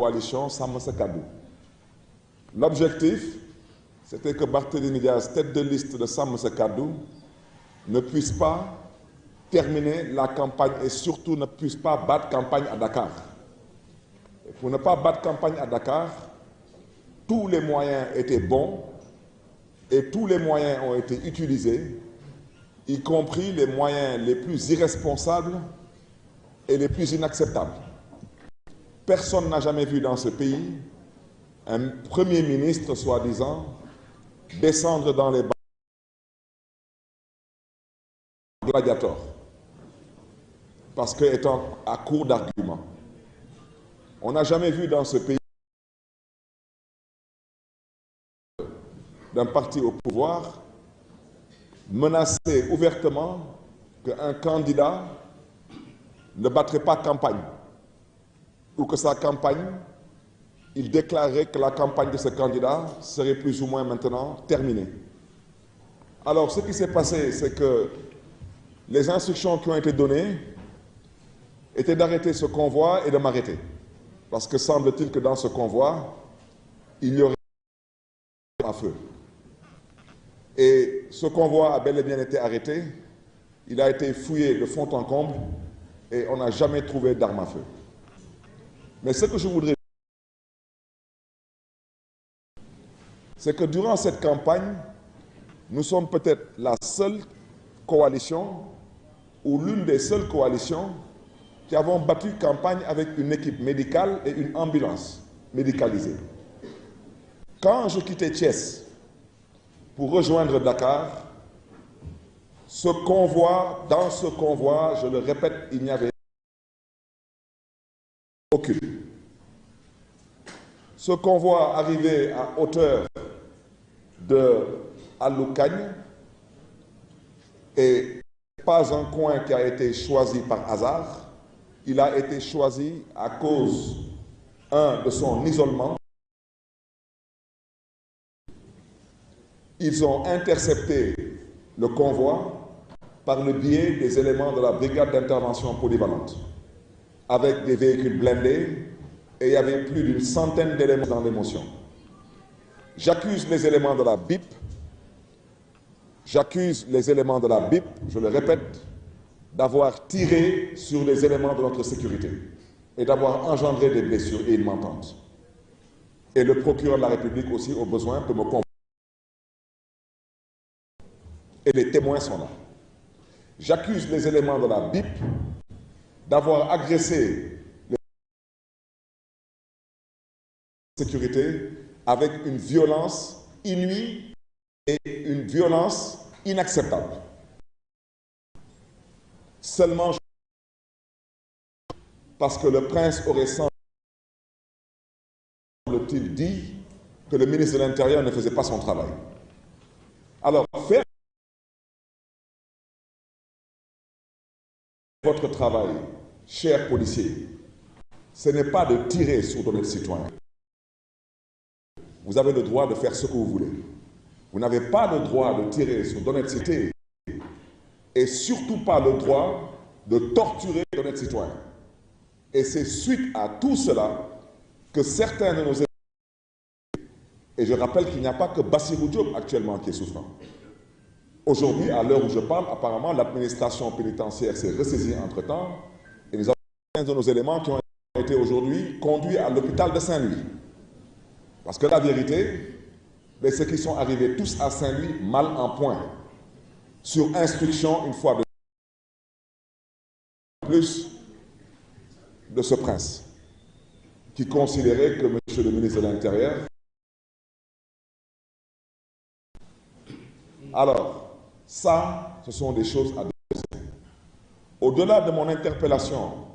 coalition Sàmm Sa Kàddu. L'objectif, c'était que Barthélémy Dias, tête de liste de Sàmm Sa Kàddu, ne puisse pas terminer la campagne et surtout ne puisse pas battre campagne à Dakar. Et pour ne pas battre campagne à Dakar, tous les moyens étaient bons et tous les moyens ont été utilisés, y compris les moyens les plus irresponsables et les plus inacceptables. Personne n'a jamais vu dans ce pays un Premier ministre, soi-disant, descendre dans les bras gladiateurs, parce qu'étant à court d'arguments. On n'a jamais vu dans ce pays d'un parti au pouvoir menacer ouvertement qu'un candidat ne battrait pas campagne, ou que sa campagne, il déclarait que la campagne de ce candidat serait plus ou moins maintenant terminée. Alors, ce qui s'est passé, c'est que les instructions qui ont été données étaient d'arrêter ce convoi et de m'arrêter. Parce que semble-t-il que dans ce convoi, il y aurait un feu. Et ce convoi a bel et bien été arrêté. Il a été fouillé de fond en comble et on n'a jamais trouvé d'arme à feu. Mais ce que je voudrais dire, c'est que durant cette campagne, nous sommes peut-être la seule coalition ou l'une des seules coalitions qui avons battu campagne avec une équipe médicale et une ambulance médicalisée. Quand je quittais Thiès pour rejoindre Dakar, dans ce convoi, je le répète, il n'y avait aucune. Ce convoi arrivait à hauteur de Aloukagne et pas un coin qui a été choisi par hasard. Il a été choisi à cause, de son isolement. Ils ont intercepté le convoi par le biais des éléments de la brigade d'intervention polyvalente, avec des véhicules blindés, et il y avait plus d'une centaine d'éléments dans l'émotion. J'accuse les éléments de la BIP, je le répète, d'avoir tiré sur les éléments de notre sécurité et d'avoir engendré des blessures et une m'entente. Et le procureur de la République aussi, au besoin, peut me convaincre. Et les témoins sont là. J'accuse les éléments de la BIP d'avoir agressé les sécurités avec une violence inouïe et une violence inacceptable. Seulement parce que le prince aurait semble-t-il dit que le ministre de l'Intérieur ne faisait pas son travail. Alors, faire votre travail, chers policiers, ce n'est pas de tirer sur d'honnêtes citoyens. Vous avez le droit de faire ce que vous voulez. Vous n'avez pas le droit de tirer sur d'honnêtes citoyens et surtout pas le droit de torturer d'honnêtes citoyens. Et c'est suite à tout cela que certains de nos élèves, et je rappelle qu'il n'y a pas que Bassirou Diop actuellement qui est souffrant. Aujourd'hui, à l'heure où je parle, apparemment l'administration pénitentiaire s'est ressaisie entre-temps et nous avons un de nos éléments qui ont été aujourd'hui conduits à l'hôpital de Saint-Louis. Parce que la vérité, c'est qu'ils sont arrivés tous à Saint-Louis mal en point, sur instruction une fois de plus de ce prince, qui considérait que monsieur le ministre de l'Intérieur. Alors, ça, ce sont des choses à dénoncer. Au-delà de mon interpellation